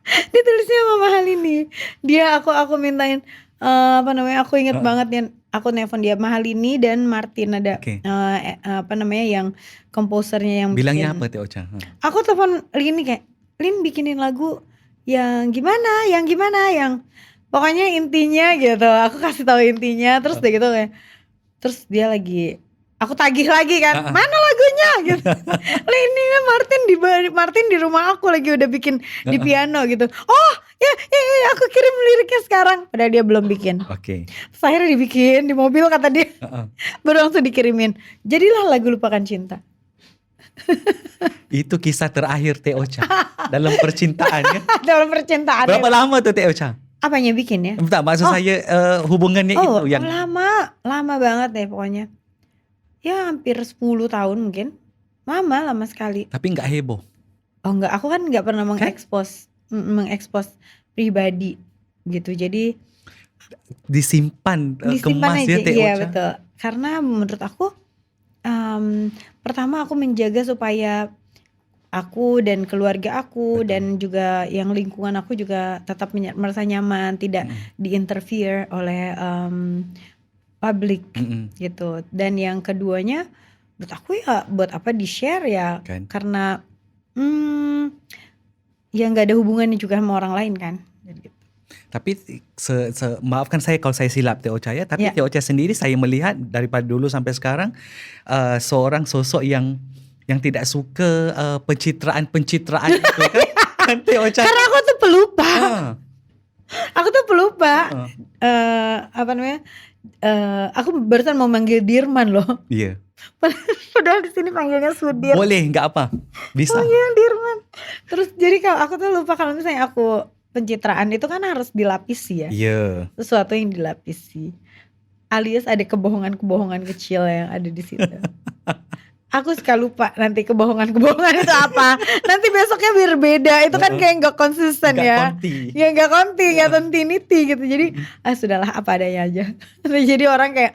B: Ditulisnya sama Mahalini. Dia aku mintain aku inget banget ya, aku nelpon dia, Mahalini dan Martin ada yang komposernya yang
A: Bilangnya
B: bikin.
A: apa Teh Ocha?
B: Aku telepon Lini kayak, Lin bikinin lagu yang gimana, yang pokoknya intinya gitu. Aku kasih tahu intinya, terus udah gitu kayak, terus dia lagi, aku tagih lagi kan, mana lagunya gitu. Ini Martin di rumah aku lagi udah bikin di piano gitu. Oh ya, aku kirim liriknya sekarang. Padahal dia belum bikin.
A: Oke.
B: Terus akhirnya dibikin di mobil kata dia. Baru langsung dikirimin. Jadilah lagu Lupakan Cinta.
A: Itu kisah terakhir Teh Ocha dalam percintaan ya.
B: Dalam percintaan.
A: Berapa lama tuh Teh Ocha?
B: Apanya bikin ya?
A: Bentar, maksud saya hubungannya itu yang
B: lama banget deh pokoknya. Ya hampir 10 tahun mungkin. Lama sekali.
A: Tapi nggak heboh.
B: Oh enggak, aku kan nggak pernah mengekspos pribadi gitu. Jadi
A: disimpan kemas
B: aja.
A: ya Teh Ocha.
B: Iya betul. Karena menurut aku pertama aku menjaga supaya aku dan keluarga aku dan juga yang lingkungan aku juga tetap merasa nyaman, tidak diinterfere oleh publik gitu. Dan yang keduanya menurut aku ya buat apa di-share ya kan? Karena ya nggak ada hubungannya juga sama orang lain kan gitu.
A: Tapi maafkan saya kalau saya silap Teh Ocha ya, tapi Teh Ocha sendiri saya melihat daripada dulu sampai sekarang seorang sosok yang tidak suka pencitraan itu kan Teh Ocha.
B: Karena aku tuh pelupa. Aku tuh pelupa. Aku barusan mau manggil Dirman loh.
A: Iya.
B: Padahal di sini panggilnya Sudir.
A: Boleh, nggak apa, bisa.
B: Panggil Dirman. Terus jadi kalau aku tuh lupa kalau misalnya aku pencitraan itu kan harus dilapisi ya.
A: Iya.
B: Sesuatu yang dilapisi. Alias ada kebohongan kecil yang ada di situ. aku suka lupa nanti kebohongan itu apa. Nanti besoknya berbeda. Itu kan kayak gak konsisten ya. Ya gak konti, gak continuity gitu. Jadi sudahlah apa adanya aja. Jadi orang kayak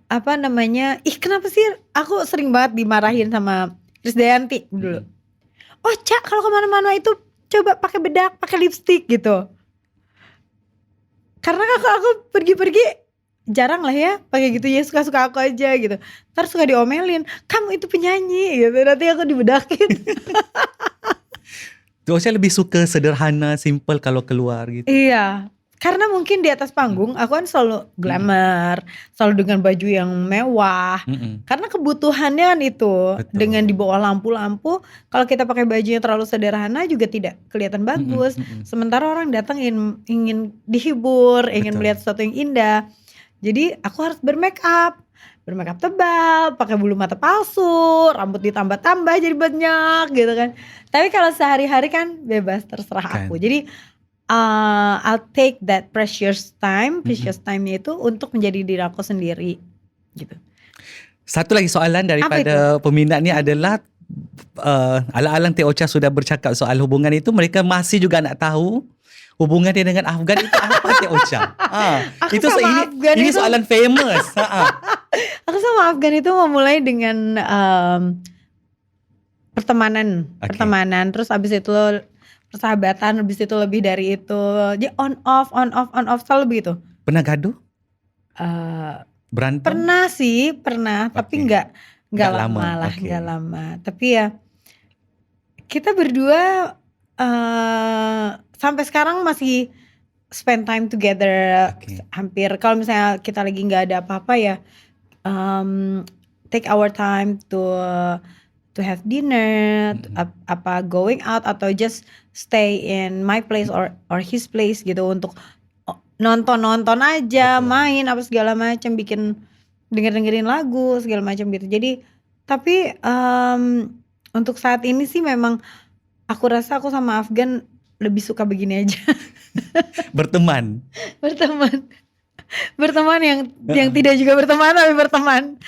B: apa namanya? Kenapa sih aku sering banget dimarahin sama Krisdayanti dulu. Oh Cak, kalau kemana-mana itu coba pakai bedak, pakai lipstick gitu. Karena aku pergi-pergi jarang lah ya pakai gitu, ya suka-suka aku aja gitu. Ntar suka diomelin, kamu itu penyanyi gitu, nanti aku dibedakin.
A: Tuh saya lebih suka sederhana, simple kalau keluar gitu.
B: Iya, karena mungkin di atas panggung aku kan selalu glamour, selalu dengan baju yang mewah. Karena kebutuhannya kan itu. Betul. Dengan di bawah lampu-lampu, kalau kita pakai bajunya terlalu sederhana juga tidak kelihatan bagus. Sementara orang datang ingin dihibur, ingin melihat sesuatu yang indah. Jadi aku harus bermake up tebal, pakai bulu mata palsu, rambut ditambah-tambah jadi banyak gitu kan. Tapi kalau sehari-hari kan bebas, terserah aku. Jadi I'll take that precious time-nya itu untuk menjadi diri aku sendiri gitu.
A: Satu lagi soalan daripada peminat ni adalah alang-alang Teh Ocha sudah bercakap soal hubungan itu, mereka masih juga nak tahu hubungan dia dengan Afgan itu apa Teh Ocha? Itu ini soalan famous.
B: Aku sama Afgan itu memulai dengan pertemanan, terus abis itu persahabatan, abis itu lebih dari itu. Jadi on off selalu begitu.
A: Pernah gaduh? Berantem?
B: Pernah, tapi nggak lama lah, nggak lama. Tapi ya kita berdua sampai sekarang masih spend time together. Hampir kalau misalnya kita lagi nggak ada apa-apa ya, take our time to have dinner, going out atau just stay in my place or his place gitu, untuk nonton aja, main apa segala macam, bikin dengerin lagu segala macam gitu. Jadi tapi untuk saat ini sih memang aku rasa aku sama Afgan lebih suka begini aja. Berteman yang tidak juga berteman tapi berteman.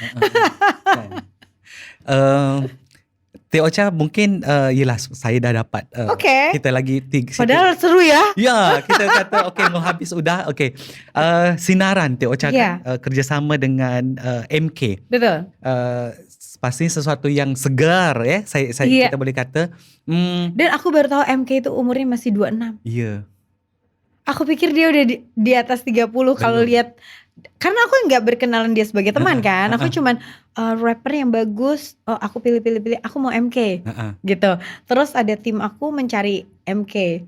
A: Teh Ocha mungkin yelah saya dah dapat kita lagi
B: padahal seru ya.
A: Ya, kita kata mau habis sudah. Sinaran Teh Ocha kan kerjasama dengan MK.
B: Betul.
A: Pasti sesuatu yang segar ya, kita boleh kata.
B: Dan aku baru tahu MK itu umurnya masih 26.
A: Iya.
B: Aku pikir dia udah di atas 30 kalau lihat, karena aku nggak berkenalan dia sebagai teman kan. Aku cuman rapper yang bagus. Oh, aku pilih. Aku mau MK gitu. Terus ada tim aku mencari MK.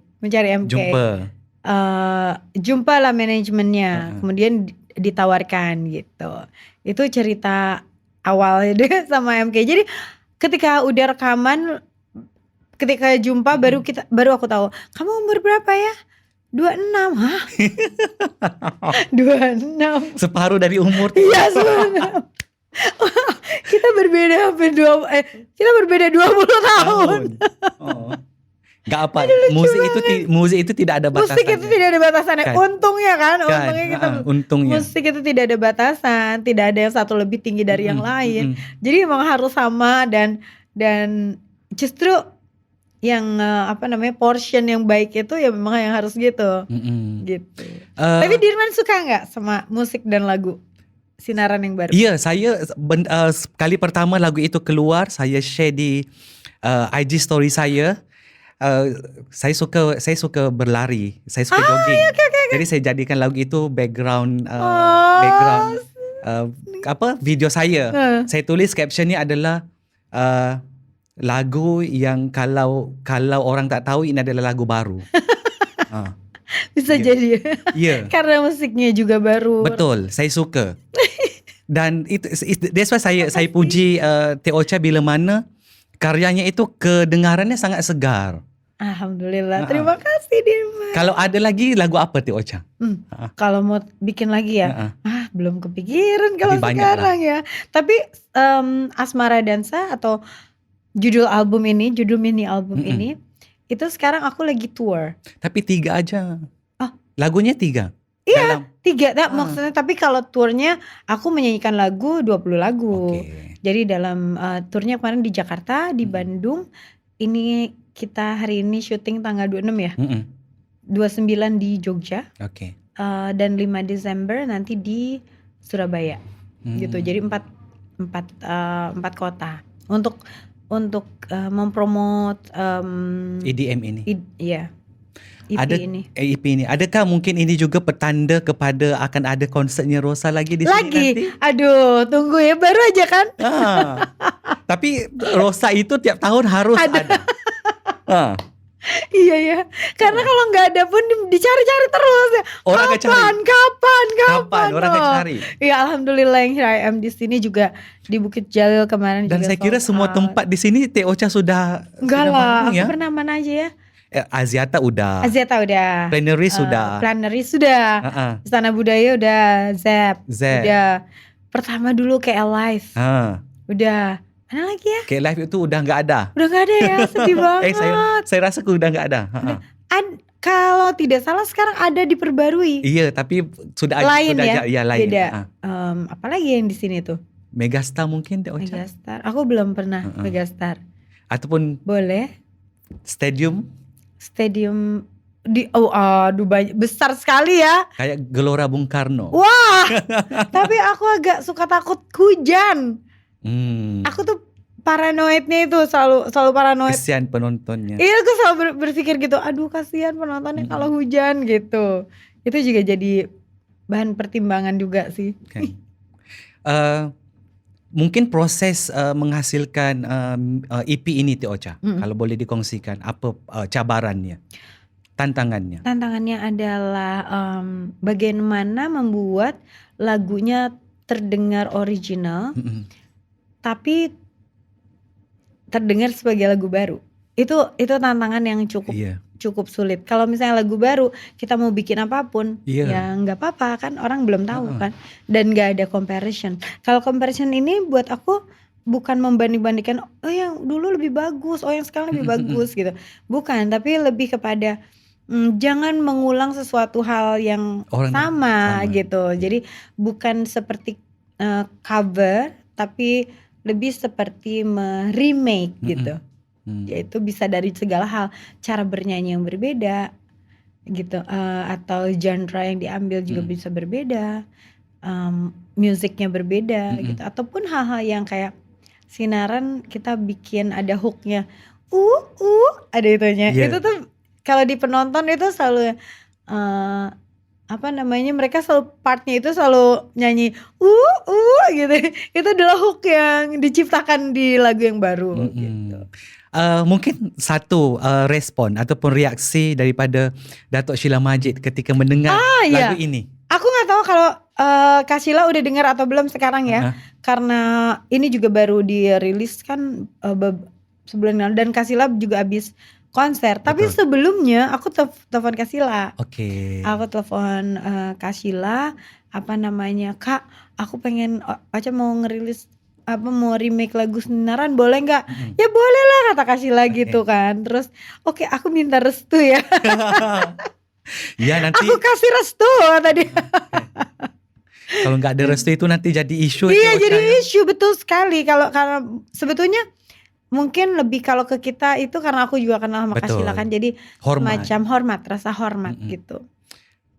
B: Jumpa lah manajemennya. Kemudian ditawarkan gitu. Itu cerita awalnya deh sama MK. Jadi ketika udah rekaman, ketika jumpa baru aku tahu, kamu umur berapa ya? 26. Hah? 26.
A: Separuh dari umur.
B: Iya, separuh. Kita berbeda 20 tahun.
A: Gak apa. Musik itu tidak ada batasan.
B: Musik itu tidak ada batasannya. Untungnya kan,
A: untungnya.
B: Musik itu tidak ada batasan, tidak ada yang satu lebih tinggi dari yang lain. Jadi memang harus sama, dan justru yang portion yang baik itu ya memang yang harus gitu. Gitu. Tapi Dirman suka nggak sama musik dan lagu Sinaran yang baru?
A: Iya, saya kali pertama lagu itu keluar, saya share di IG story saya. Saya suka berlari, saya suka jogging. Jadi saya jadikan lagu itu background video saya. Saya tulis captionnya adalah lagu yang kalau orang tak tahu ini adalah lagu baru.
B: Bisa jadi.
A: Iya.
B: Karena musiknya juga baru.
A: Betul, saya suka. Dan that's why saya puji Teh Ocha bila mana karyanya itu kedengarannya sangat segar.
B: Alhamdulillah, terima kasih Dirman.
A: Kalau ada lagi lagu apa Teh Ocha?
B: Kalau mau bikin lagi ya, belum kepikiran kalau sekarang ya. Tapi Asmara Dansa atau judul mini album ini, itu sekarang aku lagi tour.
A: Tapi 3 aja. Lagunya 3.
B: Iya,
A: dalam
B: 3 maksudnya, tapi kalau turnya aku menyanyikan lagu 20 lagu.
A: Oke.
B: Jadi dalam turnya kemarin di Jakarta, di Bandung. Ini kita hari ini syuting tanggal 26 ya. 29 di Jogja.
A: Oke.
B: Dan 5 Desember nanti di Surabaya. Gitu. Jadi 4 kota. Untuk mempromot
A: EDM ini.
B: iya. EP
A: Ada
B: ini.
A: EP ini. Adakah mungkin ini juga petanda kepada akan ada konsertnya Rosa lagi di sini
B: Lagi.
A: nanti?
B: Aduh, tunggu ya, baru aja kan.
A: Tapi Rosa itu tiap tahun harus ada.
B: Iya ya. Karena kalau nggak ada pun dicari-cari terus ya.
A: Orang akan cari.
B: Kapan?
A: Orang akan cari.
B: Iya, alhamdulillah yang here I am di sini juga di Bukit Jalil kemarin
A: Dan
B: juga
A: saya kira
B: sold
A: semua
B: out.
A: tempat di sini Teh Ocha sudah
B: Enggak lah,
A: manggung
B: aku
A: ya.
B: pernah mana aja ya?
A: Aziata udah.
B: Aziata udah.
A: Plenary sudah.
B: Plenary sudah. Istana Budaya udah. Zep. Udah. Pertama dulu kayak Live. Udah. Mana lagi ya?
A: Kayak live itu udah nggak ada.
B: Udah nggak ada ya, sedih banget.
A: Saya rasa udah nggak ada.
B: Kalau tidak salah sekarang ada diperbarui.
A: Iya, tapi sudah
B: Lain
A: sudah
B: ya?
A: ya lain.
B: Beda. Apalagi yang di sini tuh?
A: Megastar mungkin Teh Ocha.
B: Megastar. Aku belum pernah Megastar.
A: Ataupun
B: Boleh.
A: stadium
B: Di aduh banyak, besar sekali ya.
A: kayak Gelora Bung Karno.
B: Wah. Tapi aku agak suka takut hujan. Aku tuh paranoidnya itu selalu paranoid.
A: Kesian penontonnya.
B: Iya, aku selalu berpikir gitu. Aduh, kasihan penontonnya kalau hujan gitu. Itu juga jadi bahan pertimbangan juga sih.
A: Okay. Mungkin proses menghasilkan EP ini Teh Ocha, kalau boleh dikongsikan apa cabarannya, tantangannya?
B: Tantangannya adalah bagaimana membuat lagunya terdengar original, tapi terdengar sebagai lagu baru. Itu tantangan yang cukup sulit. Kalau misalnya lagu baru kita mau bikin apapun, ya nggak apa-apa kan, orang belum tahu kan, dan nggak ada comparison. Kalau comparison ini buat aku bukan membanding-bandingkan, oh yang dulu lebih bagus, oh yang sekarang lebih bagus gitu. Bukan, tapi lebih kepada jangan mengulang sesuatu hal yang sama gitu. Jadi bukan seperti cover, tapi lebih seperti remake gitu. Yaitu bisa dari segala hal, cara bernyanyi yang berbeda gitu, atau genre yang diambil juga bisa berbeda, musiknya berbeda gitu, ataupun hal-hal yang kayak sinaran kita bikin ada hooknya, ada itunya. Itu tuh kalau di penonton itu selalu mereka selalu partnya itu selalu nyanyi gitu. Itu adalah hook yang diciptakan di lagu yang baru gitu.
A: Mungkin satu respon ataupun reaksi daripada Datuk Sheila Majid ketika mendengar lagu ini.
B: Aku nggak tahu kalau Kak Sheila udah dengar atau belum sekarang ya, karena ini juga baru dirilis kan sebulan lalu, dan Kak Sheila juga habis konser. Tapi sebelumnya aku telepon Kak Sheila. Aku telepon Kak Sheila, Kak, aku pengen Ocha mau ngerilis mau remake lagu Sinaran, boleh nggak? Ya boleh lah, kata Kak Sheila gitu kan. Terus aku minta restu ya.
A: Ya nanti
B: aku kasih restu tadi.
A: Kalau nggak ada restu itu nanti jadi isu.
B: Iya, jadi isu, betul sekali. Karena sebetulnya mungkin lebih kalau ke kita itu karena aku juga kenal sama Kak Sheila kan, jadi semacam hormat, rasa hormat gitu.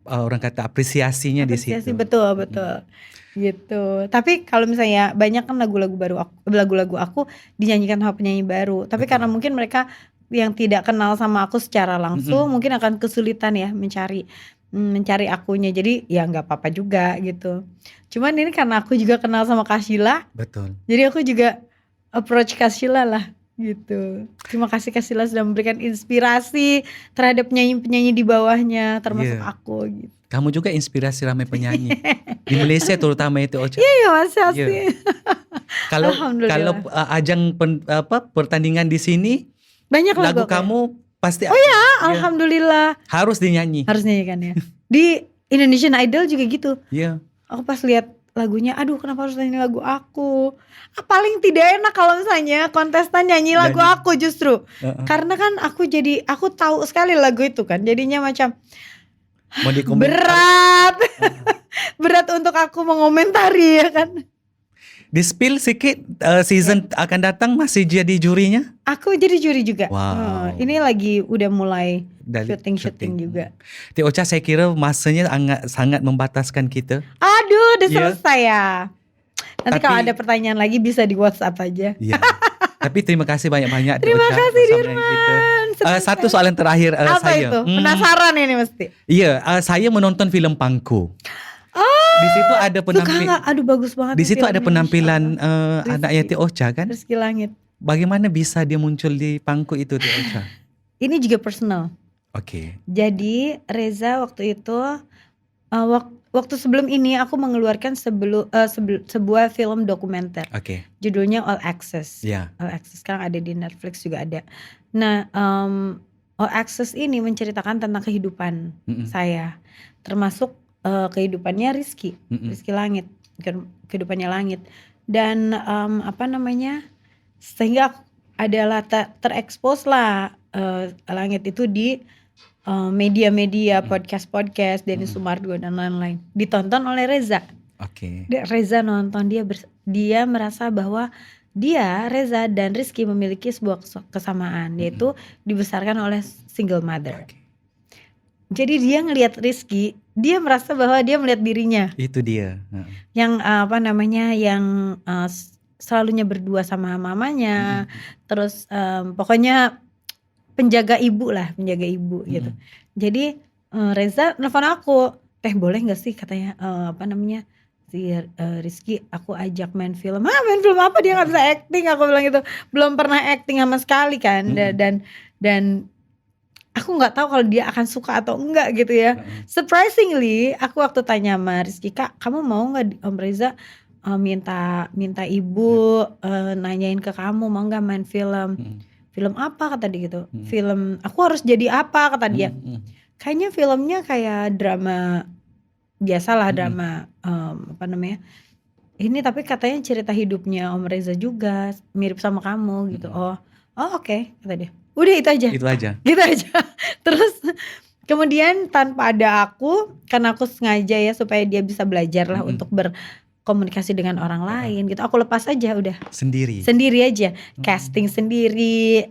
A: Orang kata apresiasinya di situ.
B: Betul gitu. Tapi kalau misalnya banyak kan lagu-lagu aku dinyanyikan sama penyanyi baru. Tapi karena mungkin mereka yang tidak kenal sama aku secara langsung, mungkin akan kesulitan ya mencari akunya. Jadi ya nggak apa-apa juga gitu. Cuman ini karena aku juga kenal sama Kak Sheila.
A: Betul.
B: Jadi aku juga approach Kak Sheila lah gitu. Terima kasih Kak Sheila sudah memberikan inspirasi terhadap penyanyi-penyanyi di bawahnya, termasuk aku gitu.
A: Kamu juga inspirasi ramai penyanyi di Malaysia terutama itu Ocha.
B: Iya, makasih.
A: Kalau ajang pertandingan di sini banyak lagu kamu pasti.
B: Oh ya, alhamdulillah.
A: Harus dinyanyi.
B: Harus nyanyikan ya. Di Indonesian Idol juga gitu.
A: Iya.
B: Aku pas lihat lagunya, aduh kenapa harus nyanyi lagu aku? Paling tidak enak kalau misalnya kontestan nyanyi lagu aku justru. Karena kan aku tahu sekali lagu itu kan. Jadinya macam
A: Mau dikomentar.
B: Berat. Berat untuk aku mengomentari ya kan.
A: Di-spill sikit season akan datang masih jadi jurinya?
B: Aku jadi juri juga.
A: Wow.
B: Ini lagi udah mulai
A: Dari
B: syuting juga.
A: Teh Ocha, saya kira masanya sangat membataskan kita.
B: Aduh, udah
A: Ya.
B: selesai ya. Nanti
A: Tapi-
B: kalau ada pertanyaan lagi bisa di WhatsApp aja.
A: Ya. Tapi terima kasih banyak-banyak Teh
B: Terima
A: Ocha
B: kasih,
A: bersama
B: Dirman.
A: dengan kita.
B: Senang
A: Satu
B: sekali.
A: soalan terakhir
B: Apa
A: saya.
B: itu? Penasaran ini mesti.
A: Iya, saya menonton filem Pangku. Di situ ada
B: Suka
A: penampilan.
B: nggak? Aduh bagus banget.
A: Di situ ada
B: filmnya,
A: penampilan
B: Masya Allah.
A: anaknya Teh Ocha kan?
B: Rizky Langit.
A: Bagaimana bisa dia muncul di Pangku itu Teh Ocha?
B: Ini juga personal.
A: Oke.
B: Jadi Reza waktu itu waktu sebelum ini aku mengeluarkan sebuah film dokumenter.
A: Oke.
B: Judulnya All Access.
A: Ya.
B: All Access sekarang ada di Netflix juga ada. Nah, All Access ini menceritakan tentang kehidupan
A: Mm-mm.
B: saya, termasuk kehidupannya Rizky
A: Mm-mm.
B: Langit, kehidupannya Langit, dan sehingga adalah terekspos lah Langit itu di media-media, podcast Denny Sumargo dan lain-lain, ditonton oleh Reza.
A: Oke.
B: Reza nonton, dia merasa bahwa Reza dan Rizky memiliki sebuah kesamaan, yaitu dibesarkan oleh single mother.
A: Oke.
B: Jadi dia ngelihat Rizky, dia merasa bahwa dia melihat dirinya
A: Itu dia.
B: yang yang selalunya berdua sama mamanya, terus pokoknya penjaga ibu gitu. Jadi Reza nelfon aku, "Teh boleh nggak sih," katanya, si Rizky aku ajak main film. Main film apa, dia nggak bisa acting, aku bilang gitu. Belum pernah acting sama sekali kan, dan aku nggak tahu kalau dia akan suka atau enggak gitu ya. Surprisingly, aku waktu tanya sama Rizky, "Kak, kamu mau nggak Om Reza minta ibu nanyain ke kamu mau nggak main film?" Film apa kata dia gitu. Film aku harus jadi apa kata dia. Kayaknya filmnya kayak drama biasalah, drama ini tapi katanya cerita hidupnya Om Reza juga mirip sama kamu gitu. Oh oke, kata dia. Udah itu aja.
A: Itu aja.
B: Gitu aja. Terus kemudian tanpa ada aku, karena aku sengaja ya supaya dia bisa belajar lah untuk berkomunikasi dengan orang lain gitu. Aku lepas aja udah.
A: Sendiri.
B: Sendiri aja. Casting sendiri,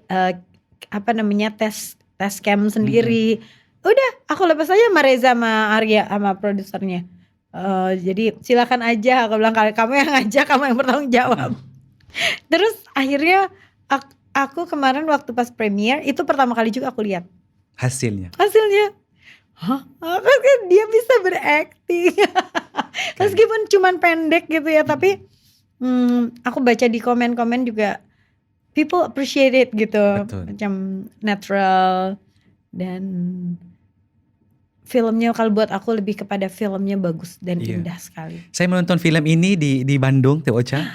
B: tes cam sendiri. Udah, aku lepas aja sama Reza sama Arya sama produsernya. Jadi silakan aja, aku bilang, kamu yang ngajak, kamu yang bertanggung jawab. Terus akhirnya aku kemarin waktu pas premiere itu pertama kali juga aku lihat
A: Hasilnya.
B: hah, kan dia bisa berakting. Meskipun cuman pendek gitu ya, tapi aku baca di komen-komen juga people appreciate it gitu.
A: Betul.
B: Macam natural, dan filmnya kalau buat aku lebih kepada filmnya bagus dan indah sekali.
A: Saya menonton film ini di Bandung, Teh Ocha.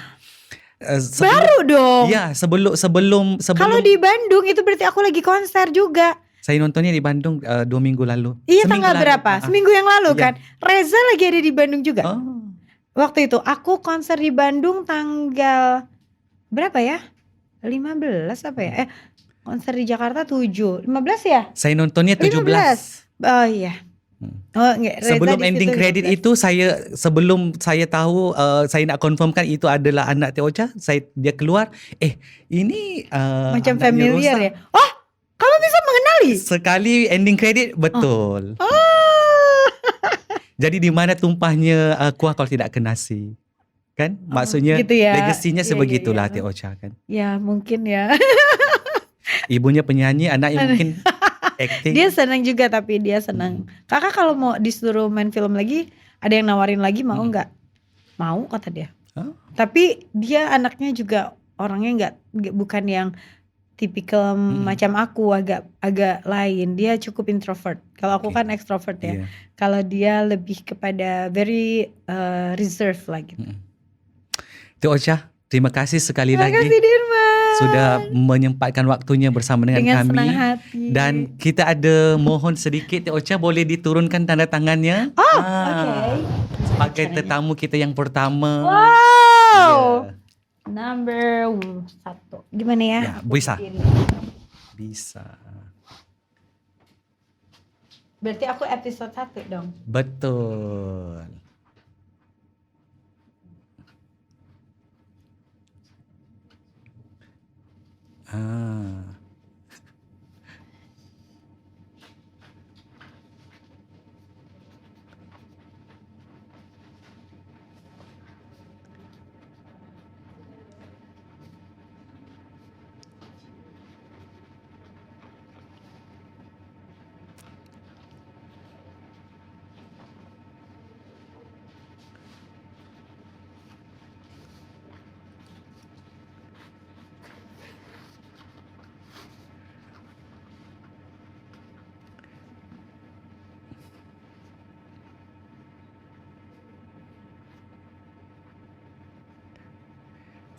B: Baru dong.
A: Iya, sebelum
B: Kalau di Bandung itu berarti aku lagi konser juga.
A: saya nontonnya di Bandung 2 minggu lalu.
B: Iya,
A: Seminggu
B: tanggal
A: lalu.
B: berapa? Seminggu yang lalu
A: Iya.
B: kan. Reza lagi ada di Bandung juga.
A: Oh.
B: Waktu itu aku konser di Bandung tanggal berapa ya? 15 apa ya? Konser di Jakarta 15 ya?
A: Saya nontonnya 17.
B: 15. Oh iya. Oh, enggak, Reza
A: Sebelum
B: di
A: ending
B: situ
A: credit
B: 15.
A: itu sebelum saya tahu saya nak confirmkan itu adalah anak Teh Ocha, dia keluar, ini
B: Macam
A: anaknya
B: familiar
A: Rosa.
B: ya. Oh, kamu bisa mengenali?
A: Sekali ending credit betul.
B: Oh.
A: Jadi di mana tumpahnya kuah kalau tidak ke nasi? Kan? Maksudnya
B: gitu ya.
A: legasinya
B: Iya,
A: sebegitulah
B: iya, iya.
A: Teh Ocha kan.
B: Ya mungkin ya.
A: Ibunya penyanyi, anaknya mungkin acting.
B: Dia senang juga, tapi dia senang. Kakak kalau mau disuruh main film lagi, ada yang nawarin lagi, mau nggak? Mau kata dia.
A: Oh.
B: Tapi dia anaknya juga orangnya bukan yang tipikal macam aku, agak lain. Dia cukup introvert. Kalau aku kan extrovert ya.
A: Iya.
B: Kalau dia lebih kepada very reserved lah gitu.
A: Teh Ocha, terima kasih sekali
B: Terima
A: lagi
B: kasih Dirman.
A: sudah menyempatkan waktunya bersama dengan kami.
B: senang hati.
A: Dan kita ada mohon sedikit Teh Ocha, boleh diturunkan tanda tangannya?
B: Oke.
A: Sebagai tetamu kita yang pertama.
B: Wow.
A: Ya.
B: Number 1. Gimana ya?
A: Ya, bisa. Bisa.
B: Berarti aku episode 1 dong.
A: Betul. Ah.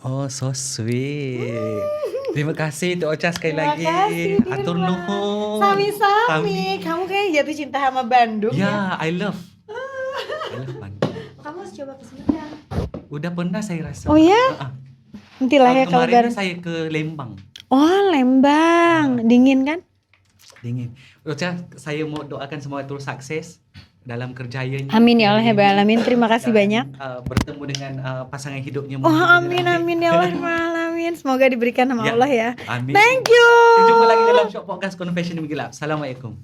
A: Oh, so sweet. Terima kasih Tok Ocha sekali
B: Terima
A: lagi.
B: kasih,
A: Atur
B: Dirma.
A: nuhun.
B: Sami-sami. Kamu kayaknya jatuh cinta sama Bandung ya.
A: Ya, I love Bandung.
B: Kamu harus coba kesini ya.
A: Udah pernah saya rasa.
B: Oh ya?
A: Ah, ah.
B: Nanti lah ya kalau
A: Kemarin
B: baru.
A: ni saya ke Lembang.
B: Oh, Lembang. Dingin kan?
A: Dingin. Ocha, saya mau doakan semua terus sukses dalam kerjanya.
B: Amin ya Allah ya Rabbal alamin. Terima kasih banyak.
A: Bertemu dengan pasangan hidupnya.
B: Oh, amin amin ya Allah Rabbal alamin. Semoga diberikan sama
A: Ya.
B: Allah ya.
A: Amin.
B: Thank you.
A: Jumpa lagi dalam Shop Podcast Confession Menggelap. Assalamualaikum.